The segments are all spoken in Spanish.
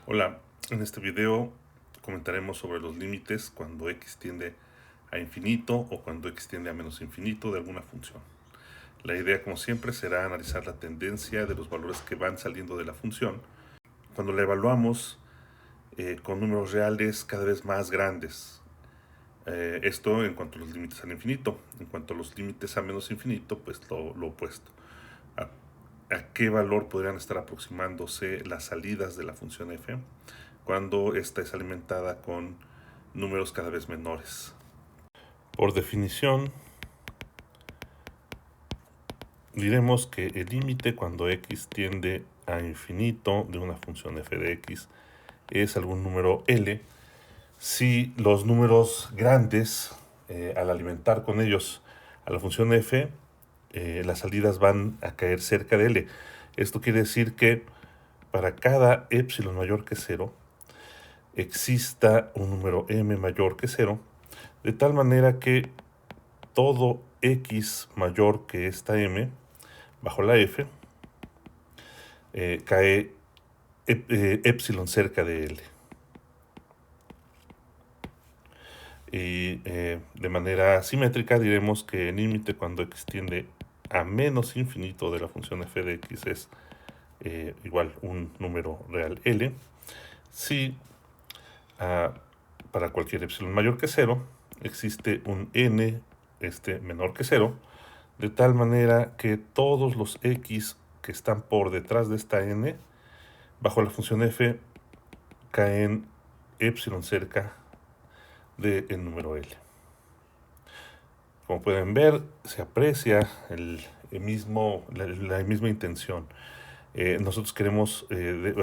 Hola, en este video comentaremos sobre los límites cuando x tiende a infinito o cuando x tiende a menos infinito de alguna función. La idea, como siempre, será analizar la tendencia de los valores que van saliendo de la función cuando la evaluamos con números reales cada vez más grandes. Esto en cuanto a los límites al infinito. En cuanto a los límites a menos infinito, pues lo opuesto. ¿A qué valor podrían estar aproximándose las salidas de la función f cuando ésta es alimentada con números cada vez menores? Por definición, diremos que el límite cuando x tiende a infinito de una función f de x es algún número L si los números grandes, al alimentar con ellos a la función f, las salidas van a caer cerca de L. Esto quiere decir que para cada epsilon mayor que 0 exista un número m mayor que 0, de tal manera que todo x mayor que esta m bajo la f cae epsilon cerca de L. Y de manera simétrica diremos que el límite cuando x tiende a menos infinito de la función f de x es igual un número real L si para cualquier epsilon mayor que 0 existe un n menor que 0, de tal manera que todos los x que están por detrás de esta n bajo la función f caen epsilon cerca del número L. Como pueden ver, se aprecia la misma intención. Nosotros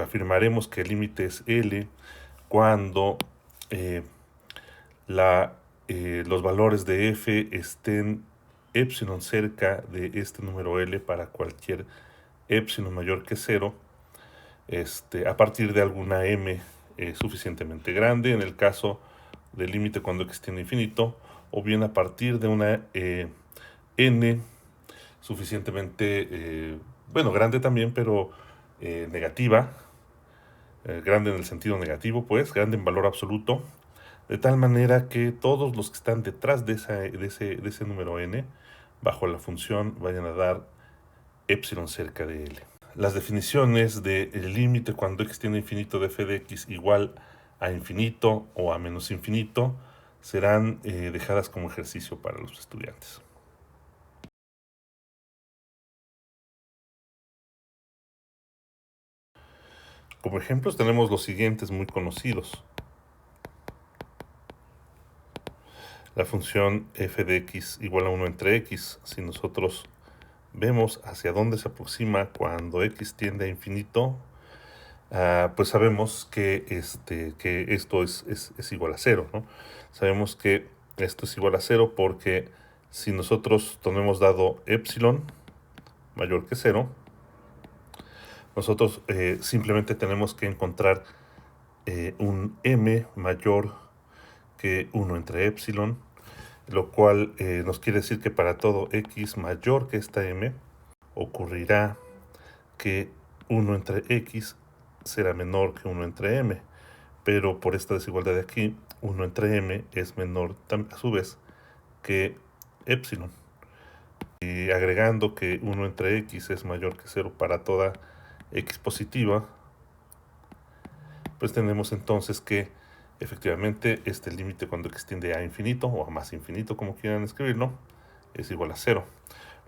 afirmaremos que el límite es L cuando los valores de f estén epsilon cerca de este número L para cualquier epsilon mayor que 0, a partir de alguna m suficientemente grande, en el caso del límite cuando x tiende a infinito, o bien a partir de una n suficientemente, grande también, pero negativa, grande en el sentido negativo, pues, grande en valor absoluto, de tal manera que todos los que están detrás de ese número n, bajo la función, vayan a dar epsilon cerca de L. Las definiciones del límite cuando x tiende a infinito de f de x igual a infinito o a menos infinito serán dejadas como ejercicio para los estudiantes. Como ejemplos tenemos los siguientes muy conocidos. La función f de x igual a 1 entre x. Si nosotros vemos hacia dónde se aproxima cuando x tiende a infinito, pues sabemos que esto es igual a 0, ¿no? Sabemos que esto es igual a 0 porque si nosotros tenemos dado epsilon mayor que 0, nosotros simplemente tenemos que encontrar un m mayor que 1 entre epsilon, lo cual nos quiere decir que para todo x mayor que esta m ocurrirá que 1 entre x será menor que 1 entre m, pero por esta desigualdad de aquí, 1 entre m es menor a su vez que epsilon. Y agregando que 1 entre x es mayor que 0 para toda x positiva, pues tenemos entonces que efectivamente este límite cuando x tiende a infinito o a más infinito, como quieran escribirlo, es igual a 0.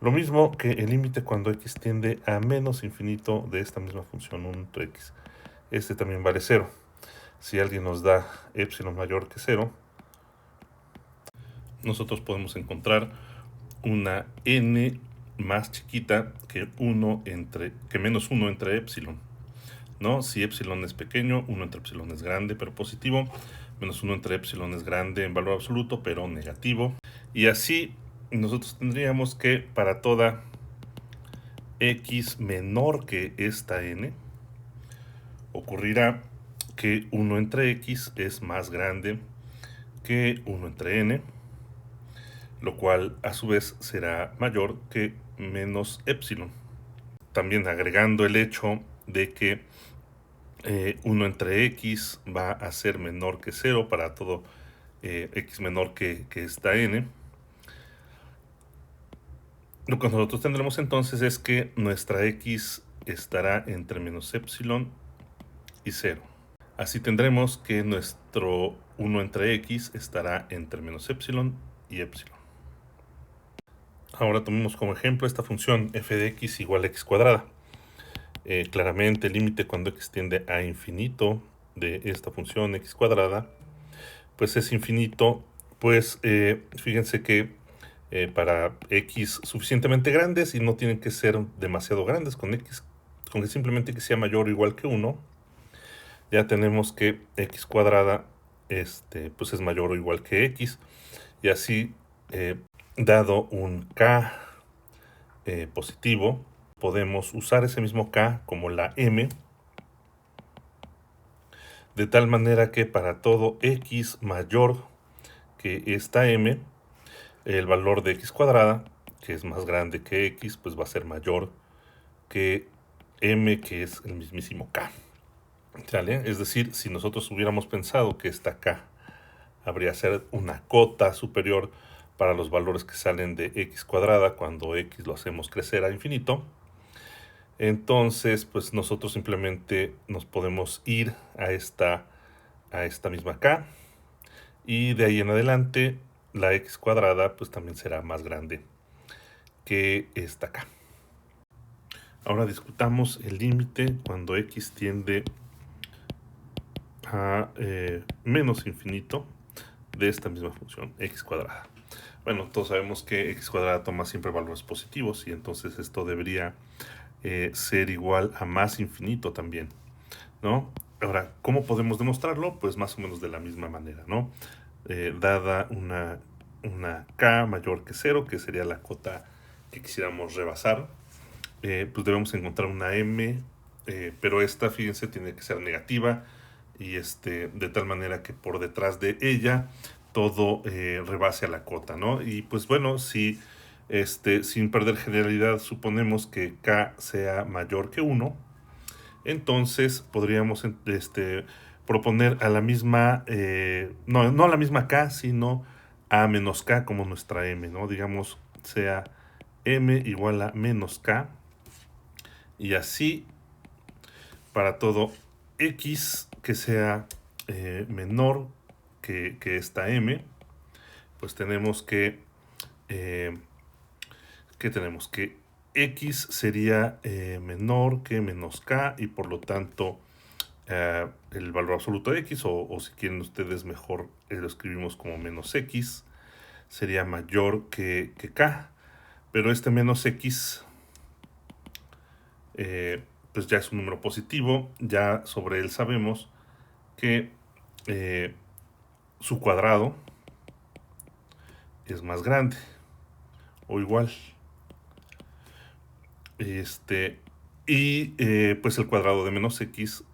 Lo mismo que el límite cuando x tiende a menos infinito de esta misma función 1 entre x. Este también vale 0. Si alguien nos da epsilon mayor que 0, nosotros podemos encontrar una n más chiquita que menos 1 entre epsilon, ¿no? Si epsilon es pequeño, 1 entre epsilon es grande pero positivo, menos 1 entre epsilon es grande en valor absoluto pero negativo. Y así nosotros tendríamos que para toda x menor que esta n, ocurrirá que 1 entre x es más grande que 1 entre n, lo cual a su vez será mayor que menos epsilon. También agregando el hecho de que 1 entre x va a ser menor que 0 para todo x menor que esta n. Lo que nosotros tendremos entonces es que nuestra x estará entre menos epsilon y 0. Así tendremos que nuestro 1 entre x estará entre menos epsilon y epsilon. Ahora tomemos como ejemplo esta función f de x igual a x cuadrada. Claramente el límite cuando x tiende a infinito de esta función x cuadrada, pues es infinito. Pues fíjense que para x suficientemente grandes, y no tienen que ser demasiado grandes, con x, con que simplemente que sea mayor o igual que 1, ya tenemos que x cuadrada pues es mayor o igual que x. Y así, dado un k positivo, podemos usar ese mismo k como la m, de tal manera que para todo x mayor que esta m, el valor de x cuadrada, que es más grande que x, pues va a ser mayor que m, que es el mismísimo k. ¿Sale? Es decir, si nosotros hubiéramos pensado que esta k habría ser una cota superior para los valores que salen de x cuadrada cuando x lo hacemos crecer a infinito, entonces pues nosotros simplemente nos podemos ir a esta misma k, y de ahí en adelante la x cuadrada pues también será más grande que esta k. Ahora discutamos el límite cuando x tiende a menos infinito de esta misma función x cuadrada. Bueno, todos sabemos que x cuadrada toma siempre valores positivos, y entonces esto debería ser igual a más infinito también, ¿no? Ahora, ¿cómo podemos demostrarlo? Pues más o menos de la misma manera, ¿no? Dada una k mayor que 0, que sería la cota que quisiéramos rebasar, pues debemos encontrar una m, pero esta, fíjense, tiene que ser negativa, y de tal manera que por detrás de ella todo rebase a la cota, ¿no? Y pues bueno, si sin perder generalidad suponemos que k sea mayor que 1, entonces podríamos proponer a la misma, no a la misma k, sino a menos k como nuestra m, ¿no? Digamos, sea m igual a menos k, y así para todo x que sea menor que esta m, pues tenemos que tenemos que x sería menor que menos k, y por lo tanto el valor absoluto de x, o si quieren ustedes mejor lo escribimos como menos x, sería mayor que k, pero este menos x pues ya es un número positivo. Ya sobre él sabemos que su cuadrado es más grande o igual. Y pues el cuadrado de menos x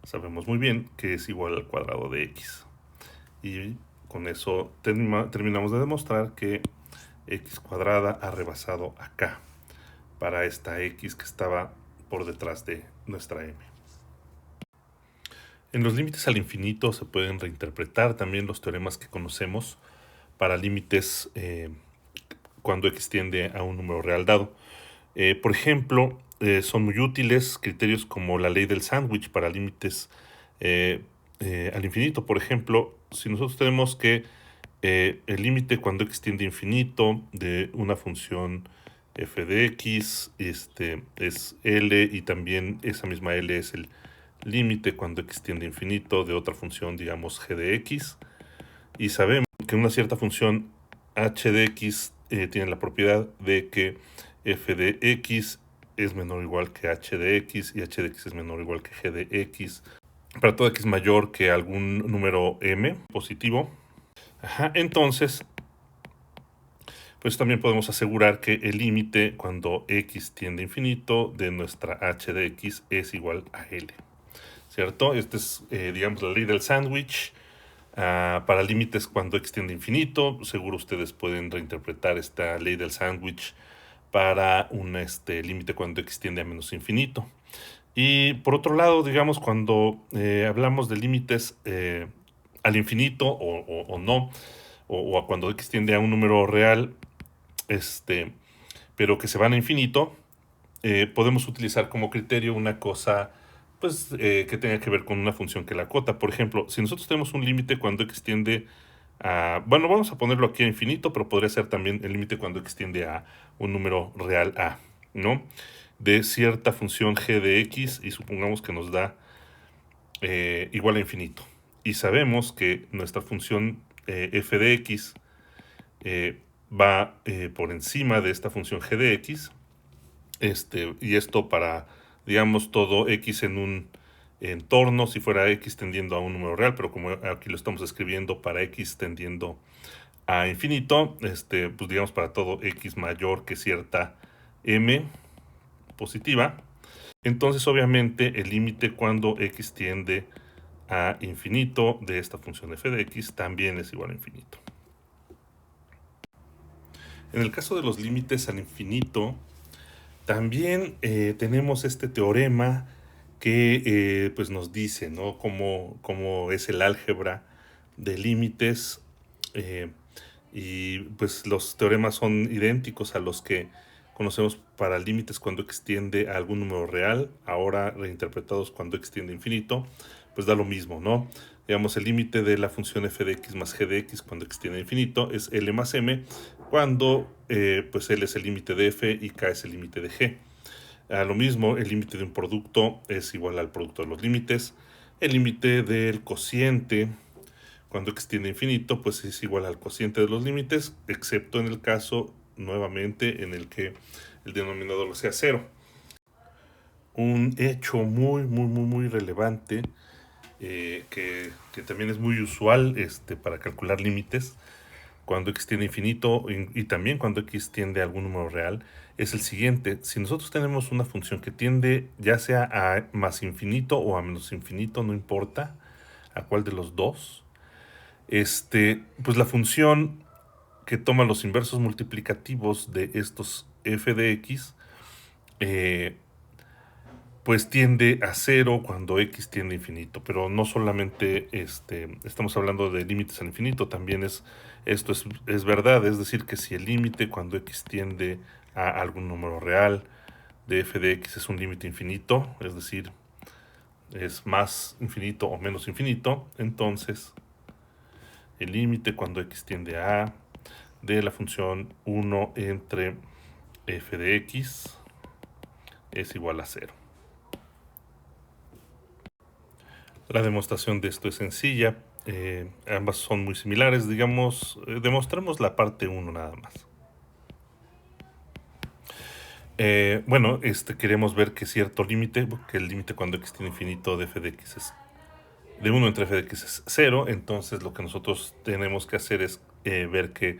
sabemos muy bien que es igual al cuadrado de x. Y con eso terminamos de demostrar que x cuadrada ha rebasado a k para esta x que estaba por detrás de nuestra m. En los límites al infinito se pueden reinterpretar también los teoremas que conocemos para límites cuando x tiende a un número real dado. Por ejemplo, son muy útiles criterios como la ley del sándwich para límites al infinito. Por ejemplo, si nosotros tenemos que el límite cuando x tiende a infinito de una función f de x es L, y también esa misma L es el límite cuando x tiende a infinito de otra función, digamos, g de x, y sabemos que una cierta función h de x tiene la propiedad de que f de x es menor o igual que h de x, y h de x es menor o igual que g de x para todo x mayor que algún número m positivo. Entonces, pues también podemos asegurar que el límite cuando x tiende a infinito de nuestra h de x es igual a L, ¿cierto? Esta es, digamos, la ley del sándwich para límites cuando x tiende a infinito. Seguro ustedes pueden reinterpretar esta ley del sándwich para un límite cuando x tiende a menos infinito. Y por otro lado, digamos, cuando hablamos de límites al infinito o no, o a cuando x tiende a un número real, pero que se van a infinito, podemos utilizar como criterio una cosa pues que tenga que ver con una función que la acota. Por ejemplo, si nosotros tenemos un límite cuando x tiende a... Bueno, vamos a ponerlo aquí a infinito, pero podría ser también el límite cuando x tiende a un número real a, ¿no? De cierta función g de x y supongamos que nos da igual a infinito. Y sabemos que nuestra función f de x va por encima de esta función g de x, y esto para, digamos, todo x en un entorno, si fuera x tendiendo a un número real, pero como aquí lo estamos escribiendo para x tendiendo a infinito, pues digamos para todo x mayor que cierta m positiva, entonces obviamente el límite cuando x tiende a infinito de esta función f de x también es igual a infinito. En el caso de los límites al infinito, también tenemos este teorema que pues nos dice, ¿no?, cómo es el álgebra de límites, y pues los teoremas son idénticos a los que conocemos para límites cuando x tiende a algún número real, ahora reinterpretados cuando x tiende a infinito, pues da lo mismo, ¿no? Digamos, el límite de la función f de x más g de x cuando x tiende a infinito es L más m, cuando pues L es el límite de f y k es el límite de g. A lo mismo, el límite de un producto es igual al producto de los límites. El límite del cociente cuando x tiende a infinito, pues es igual al cociente de los límites, excepto en el caso, nuevamente, en el que el denominador sea 0. Un hecho muy relevante, que también es muy usual para calcular límites cuando x tiende a infinito y también cuando x tiende a algún número real, es el siguiente. Si nosotros tenemos una función que tiende ya sea a más infinito o a menos infinito, no importa a cuál de los dos, pues la función que toma los inversos multiplicativos de estos f de x, pues tiende a 0 cuando x tiende a infinito. Pero no solamente estamos hablando de límites al infinito, también esto es verdad. Es decir, que si el límite cuando x tiende a algún número real de f de x es un límite infinito, es decir, es más infinito o menos infinito, entonces el límite cuando x tiende a de la función 1 entre f de x es igual a 0. La demostración de esto es sencilla. Ambas son muy similares. Digamos, demostremos la parte 1 nada más. Bueno, queremos ver que cierto límite, que el límite cuando x tiende a infinito de f de x es de 1 entre f de x es 0. Entonces lo que nosotros tenemos que hacer es ver que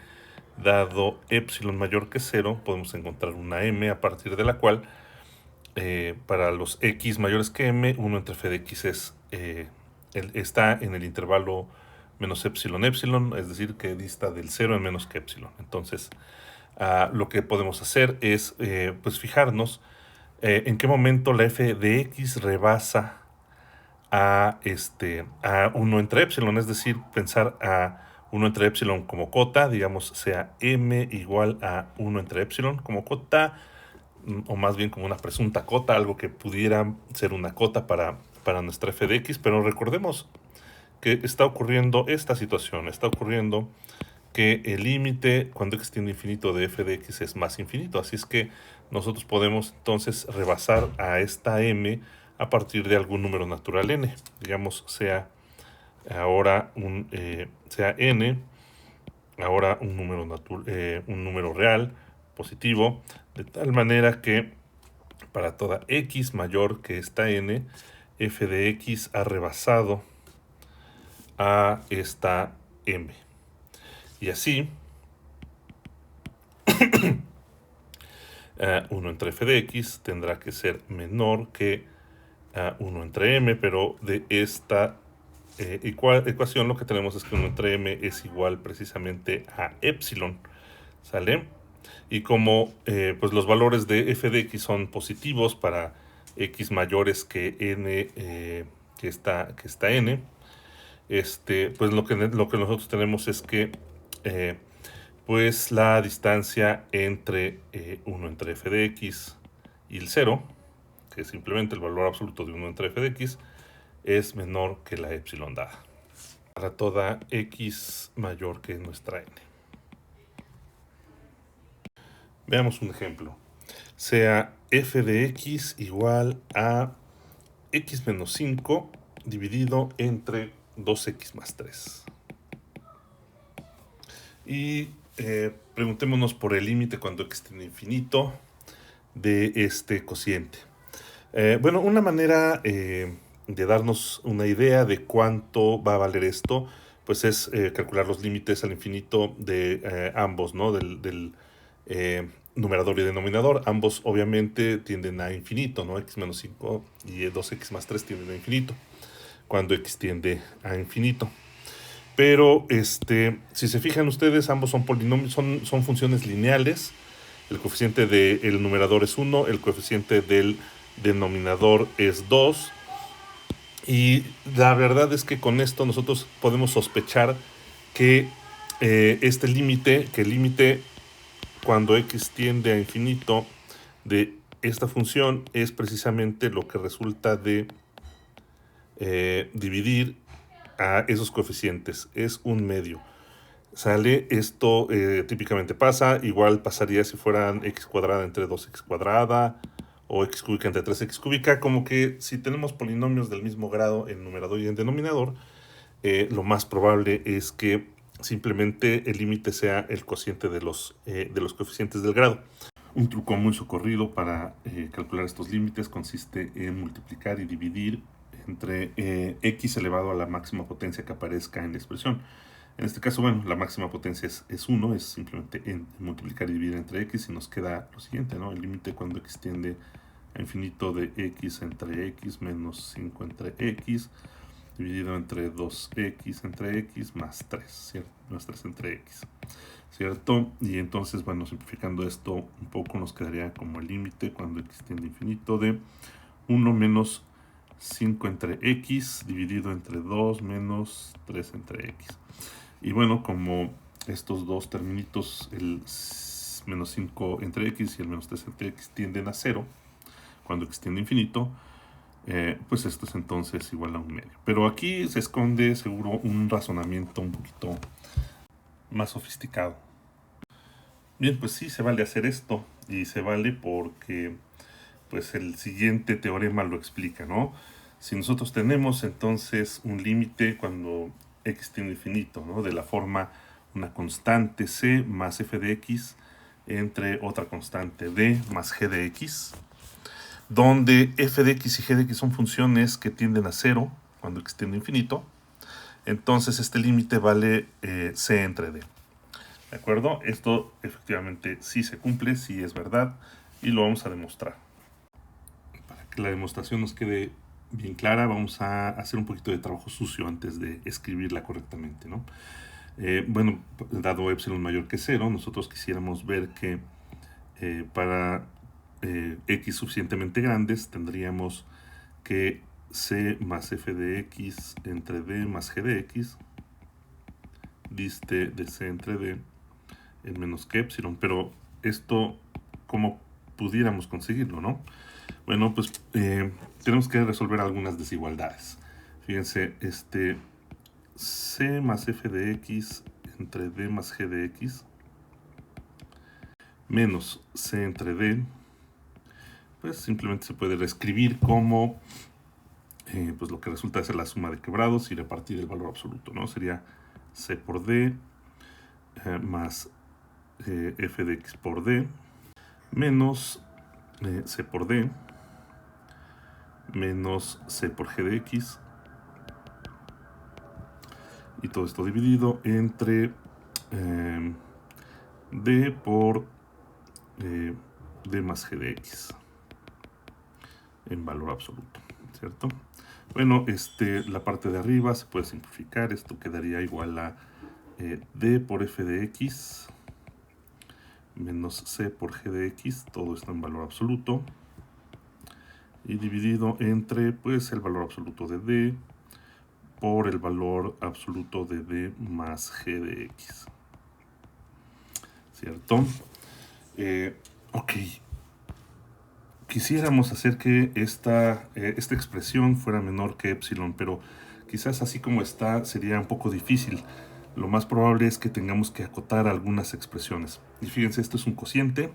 dado epsilon mayor que 0, podemos encontrar una m a partir de la cual para los x mayores que m, 1 entre f de x está en el intervalo menos epsilon epsilon, es decir, que dista del 0 en menos que epsilon. Entonces, lo que podemos hacer es pues fijarnos en qué momento la f de x rebasa a 1 entre epsilon, es decir, pensar a 1 entre epsilon como cota, digamos, sea m igual a 1 entre epsilon como cota, o más bien como una presunta cota, algo que pudiera ser una cota para nuestra f de x, pero recordemos que está ocurriendo esta situación, está ocurriendo que el límite cuando x tiende a infinito de f de x es más infinito, así es que nosotros podemos entonces rebasar a esta m a partir de algún número natural n, digamos sea ahora sea n, ahora un número real positivo, de tal manera que para toda x mayor que esta n, f de x ha rebasado a esta m. Y así, 1 entre f de x tendrá que ser menor que 1 entre m, pero de esta ecuación lo que tenemos es que 1 entre m es igual precisamente a epsilon, ¿sale? Y como pues los valores de f de x son positivos para x mayores que n, que está n, pues lo que nosotros tenemos es que pues la distancia entre 1 entre f de x y el 0, que es simplemente el valor absoluto de 1 entre f de x, es menor que la epsilon dada para toda x mayor que nuestra n. Veamos un ejemplo. Sea f de x igual a x menos 5 dividido entre 2x más 3. Y preguntémonos por el límite cuando x tiende a infinito de este cociente. Bueno, una manera de darnos una idea de cuánto va a valer esto, pues es calcular los límites al infinito de ambos, ¿no? Del numerador y denominador. Ambos obviamente tienden a infinito, ¿no? X menos 5 y 2x más 3 tienden a infinito, cuando x tiende a infinito. Pero si se fijan ustedes, ambos son polinomios, son funciones lineales. El coeficiente del numerador es 1, el coeficiente del denominador es 2. Y la verdad es que con esto nosotros podemos sospechar que el límite cuando x tiende a infinito de esta función es precisamente lo que resulta de dividir a esos coeficientes. Es un medio. Sale, esto típicamente pasa, igual pasaría si fueran x cuadrada entre 2x cuadrada o x cúbica entre 3x cúbica, como que si tenemos polinomios del mismo grado en numerador y en denominador, lo más probable es que simplemente el límite sea el cociente de los coeficientes del grado. Un truco muy socorrido para calcular estos límites consiste en multiplicar y dividir entre x elevado a la máxima potencia que aparezca en la expresión. En este caso, bueno, la máxima potencia es 1, es simplemente multiplicar y dividir entre x y nos queda lo siguiente, ¿no? El límite cuando x tiende a infinito de x entre x menos 5 entre x dividido entre 2x entre x más 3, ¿cierto? Más 3 entre x, ¿cierto? Y entonces, bueno, simplificando esto un poco, nos quedaría como el límite cuando x tiende a infinito de 1 menos 5 entre x dividido entre 2 menos 3 entre x. Y bueno, como estos dos terminitos, el menos 5 entre x y el menos 3 entre x tienden a 0, cuando x tiende a infinito, pues esto es entonces igual a un medio. Pero aquí se esconde seguro un razonamiento un poquito más sofisticado. Bien, pues sí, se vale hacer esto, y se vale porque pues el siguiente teorema lo explica, ¿no? Si nosotros tenemos entonces un límite cuando x tiende a infinito, ¿no? De la forma una constante c más f de x entre otra constante d más g de x, donde f de x y g de x son funciones que tienden a 0 cuando x tiende a infinito, entonces este límite vale c entre d. ¿De acuerdo? Esto efectivamente sí se cumple, sí es verdad, y lo vamos a demostrar. Para que la demostración nos quede bien clara, vamos a hacer un poquito de trabajo sucio antes de escribirla correctamente, ¿no? Bueno, dado epsilon mayor que 0, nosotros quisiéramos ver que para x suficientemente grandes tendríamos que c más f de x entre d más g de x diste de c entre d en menos que epsilon. Pero esto, ¿cómo pudiéramos conseguirlo, no? Bueno, pues tenemos que resolver algunas desigualdades. Fíjense, c más f de x entre d más g de x menos c entre d, pues simplemente se puede reescribir como pues lo que resulta ser la suma de quebrados y repartir el valor absoluto, ¿no? Sería c por d más f de x por d menos c por d menos c por g de x, y todo esto dividido entre d por d más g de x en valor absoluto, ¿cierto? Bueno, la parte de arriba se puede simplificar. Esto quedaría igual a d por f de x menos c por g de x, todo esto en valor absoluto, y dividido entre pues el valor absoluto de d por el valor absoluto de d más g de x. ¿Cierto? Ok. Quisiéramos hacer que esta expresión fuera menor que epsilon, pero quizás así como está sería un poco difícil. Lo más probable es que tengamos que acotar algunas expresiones. Y fíjense, esto es un cociente,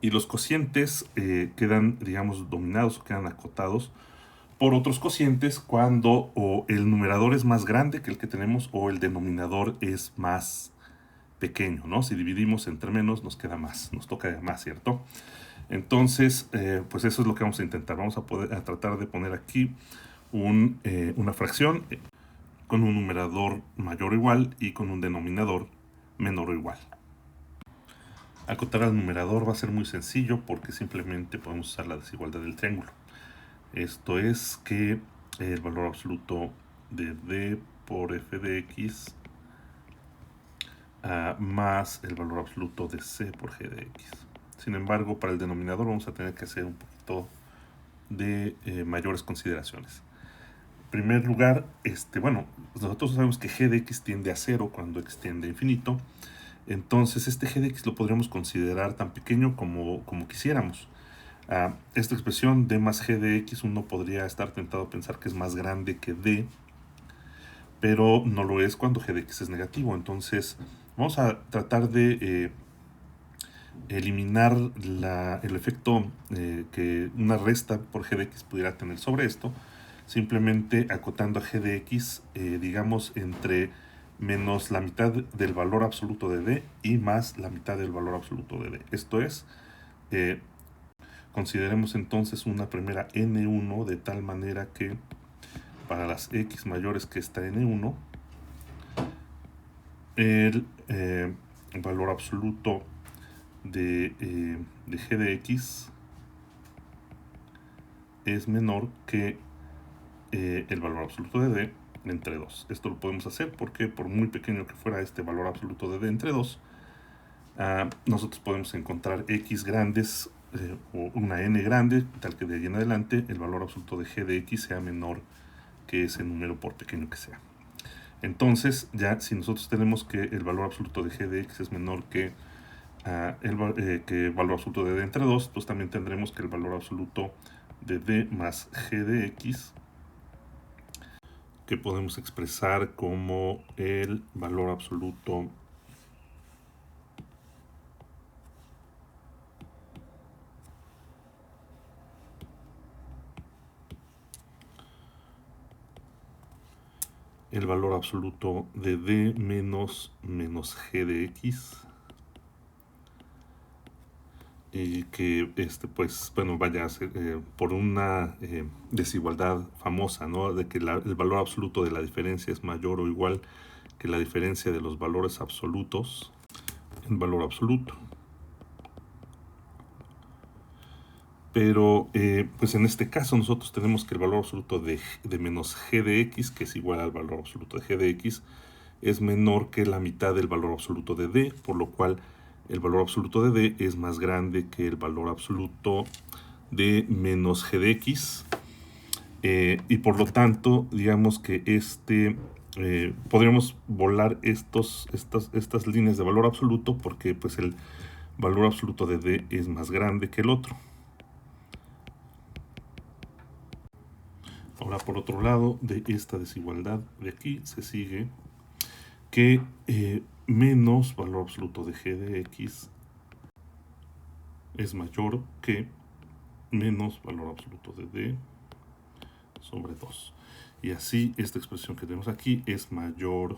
y los cocientes quedan, digamos, dominados o quedan acotados por otros cocientes cuando o el numerador es más grande que el que tenemos o el denominador es más pequeño, ¿no? Si dividimos entre menos nos queda más, nos toca más, ¿cierto? Entonces, pues eso es lo que vamos a intentar. Vamos a tratar de poner aquí una fracción con un numerador mayor o igual y con un denominador menor o igual. Acotar al numerador va a ser muy sencillo porque simplemente podemos usar la desigualdad del triángulo. Esto es que el valor absoluto de d por f de x más el valor absoluto de c por g de x. Sin embargo, para el denominador vamos a tener que hacer un poquito de mayores consideraciones. En primer lugar, bueno, nosotros sabemos que g de x tiende a 0 cuando x tiende a infinito. Entonces este g de x lo podríamos considerar tan pequeño como quisiéramos. Esta expresión d más g de x, uno podría estar tentado a pensar que es más grande que d, pero no lo es cuando g de x es negativo. Entonces vamos a tratar de eliminar el efecto que una resta por g de x pudiera tener sobre esto, simplemente acotando a g de x, digamos, entre menos la mitad del valor absoluto de d y más la mitad del valor absoluto de d. Esto es, consideremos entonces una primera n1 de tal manera que para las x mayores que esta n1, el valor absoluto de g de x es menor que el valor absoluto de d entre 2. Esto lo podemos hacer porque por muy pequeño que fuera este valor absoluto de d entre 2, nosotros podemos encontrar x grandes o una n grande, tal que de ahí en adelante el valor absoluto de g de x sea menor que ese número por pequeño que sea. Entonces, ya si nosotros tenemos que el valor absoluto de g de x es menor que el valor absoluto de d entre 2, pues también tendremos que el valor absoluto de d más g de x, que podemos expresar como el valor absoluto de d menos g de x, y que pues bueno, vaya a ser por una desigualdad famosa, ¿no? De que el valor absoluto de la diferencia es mayor o igual que la diferencia de los valores absolutos en valor absoluto. Pero pues en este caso nosotros tenemos que el valor absoluto de menos g de x, que es igual al valor absoluto de g de x, es menor que la mitad del valor absoluto de d, por lo cual el valor absoluto de d es más grande que el valor absoluto de menos g de x, y por lo tanto digamos que podríamos volar estas líneas de valor absoluto porque pues el valor absoluto de d es más grande que el otro. Ahora, por otro lado, de esta desigualdad de aquí se sigue que menos valor absoluto de g de x es mayor que menos valor absoluto de d sobre 2. Y así esta expresión que tenemos aquí es mayor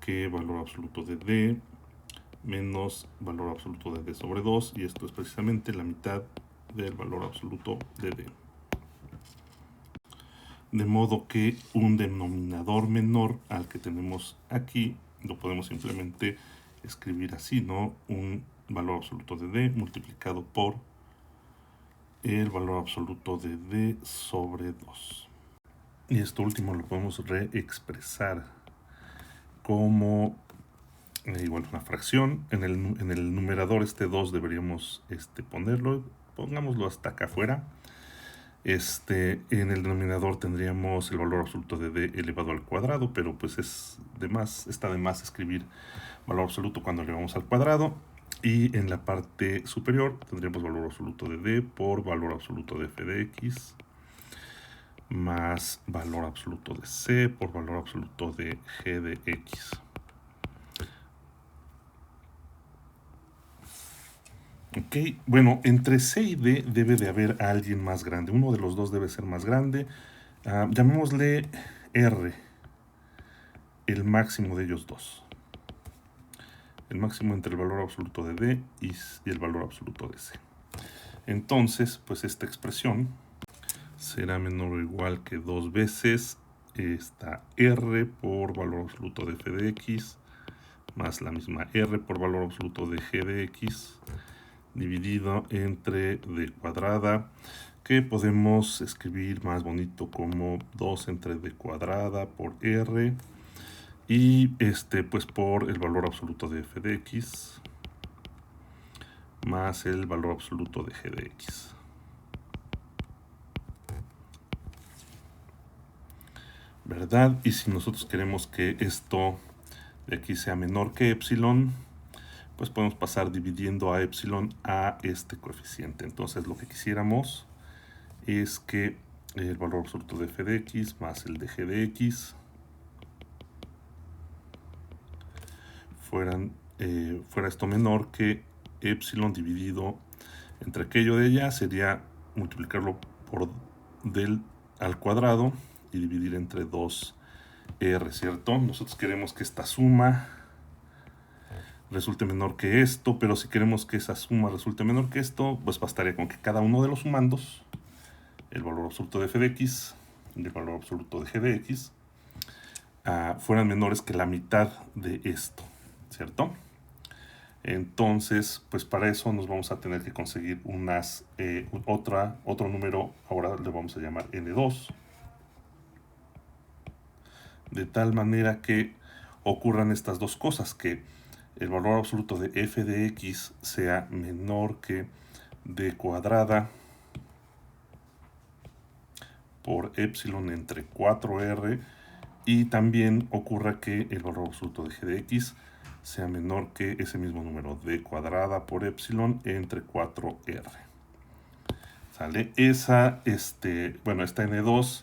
que valor absoluto de d menos valor absoluto de d sobre 2, y esto es precisamente la mitad del valor absoluto de d. De modo que un denominador menor al que tenemos aquí lo podemos simplemente escribir así, ¿no? Un valor absoluto de d multiplicado por el valor absoluto de d sobre 2. Y esto último lo podemos reexpresar como igual una fracción. En el numerador 2 deberíamos ponerlo, pongámoslo hasta acá afuera. En el denominador tendríamos el valor absoluto de d elevado al cuadrado, pero pues está de más escribir valor absoluto cuando elevamos al cuadrado. Y en la parte superior tendríamos valor absoluto de d por valor absoluto de f de x más valor absoluto de c por valor absoluto de g de x. Ok, bueno, entre C y D debe de haber alguien más grande. Uno de los dos debe ser más grande. Llamémosle R, el máximo de ellos dos. El máximo entre el valor absoluto de D y el valor absoluto de C. Entonces, pues esta expresión será menor o igual que 2 veces esta R por valor absoluto de f de x más la misma R por valor absoluto de g de x dividido entre d cuadrada, que podemos escribir más bonito como 2 entre d cuadrada por r, y pues por el valor absoluto de f de x más el valor absoluto de g de x. ¿Verdad? Y si nosotros queremos que esto de aquí sea menor que epsilon, pues podemos pasar dividiendo a epsilon a este coeficiente. Entonces lo que quisiéramos es que el valor absoluto de f de x más el de g de x fuera esto menor que epsilon dividido entre aquello de allá, sería multiplicarlo por del al cuadrado y dividir entre 2r, ¿cierto? Nosotros queremos que esta suma resulte menor que esto, pero si queremos que esa suma resulte menor que esto, pues bastaría con que cada uno de los sumandos, el valor absoluto de f de x y el valor absoluto de g de x, fueran menores que la mitad de esto, ¿cierto? Entonces, pues para eso nos vamos a tener que conseguir otro número, ahora le vamos a llamar n2, de tal manera que ocurran estas dos cosas, que el valor absoluto de f de x sea menor que d cuadrada por epsilon entre 4r, y también ocurra que el valor absoluto de g de x sea menor que ese mismo número, d cuadrada por epsilon entre 4r. ¿Sale? Esta n2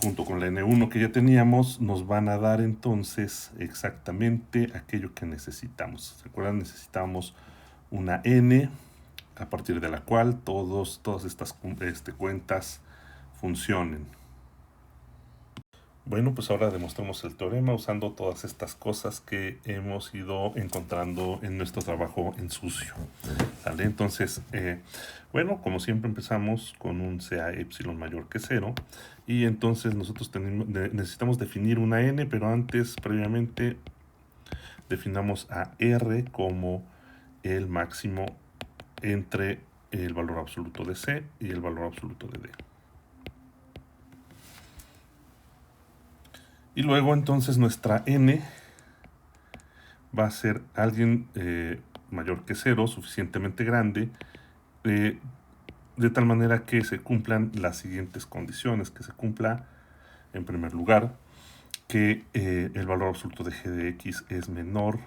junto con la n1 que ya teníamos nos van a dar entonces exactamente aquello que necesitamos. ¿Se acuerdan? Necesitamos una n a partir de la cual todas estas cuentas funcionen. Bueno, pues ahora demostramos el teorema usando todas estas cosas que hemos ido encontrando en nuestro trabajo en sucio. ¿Sale? Entonces, bueno, como siempre empezamos con un CA epsilon mayor que 0, y entonces nosotros necesitamos definir una n, pero antes, previamente, definamos a r como el máximo entre el valor absoluto de c y el valor absoluto de d. Y luego entonces nuestra n va a ser alguien mayor que 0, suficientemente grande, de tal manera que se cumplan las siguientes condiciones. Que se cumpla, en primer lugar, que el valor absoluto de g de x es menor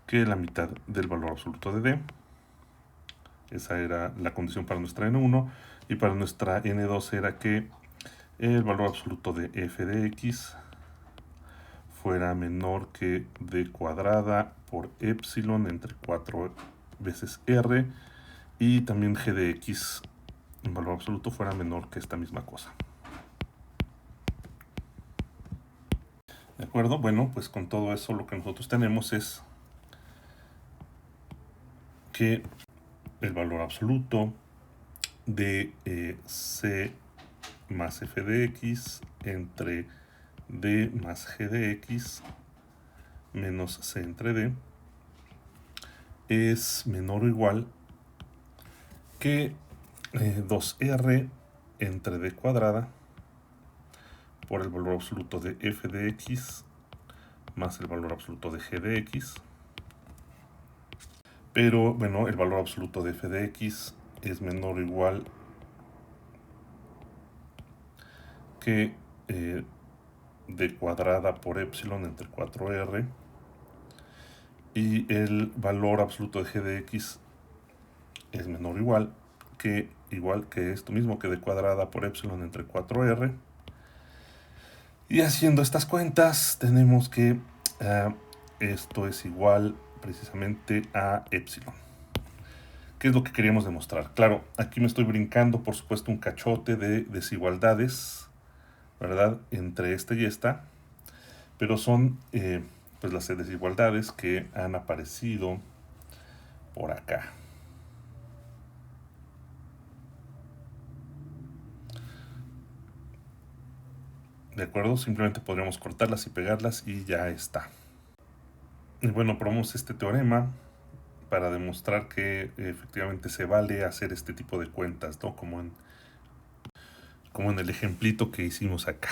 que la mitad del valor absoluto de d. Esa era la condición para nuestra n1. Y para nuestra n2 era que el valor absoluto de f de x fuera menor que d cuadrada por epsilon entre 4 veces r, y también g de x en valor absoluto fuera menor que esta misma cosa. ¿De acuerdo? Bueno, pues con todo eso lo que nosotros tenemos es que el valor absoluto de c más f de x entre d más g de x menos c entre d es menor o igual que 2r entre d cuadrada por el valor absoluto de f de x más el valor absoluto de g de x. Pero bueno, el valor absoluto de f de x es menor o igual que d cuadrada por epsilon entre 4r, y el valor absoluto de g de x es menor o igual que esto mismo, que d cuadrada por epsilon entre 4r. Y haciendo estas cuentas tenemos que esto es igual precisamente a epsilon. ¿Qué es lo que queríamos demostrar? Claro, aquí me estoy brincando, por supuesto, un cachote de desigualdades, ¿verdad?, entre esta y esta, pero son pues las desigualdades que han aparecido por acá. ¿De acuerdo? Simplemente podríamos cortarlas y pegarlas y ya está. Y bueno, probamos este teorema para demostrar que efectivamente se vale hacer este tipo de cuentas, ¿no? Como en el ejemplito que hicimos acá.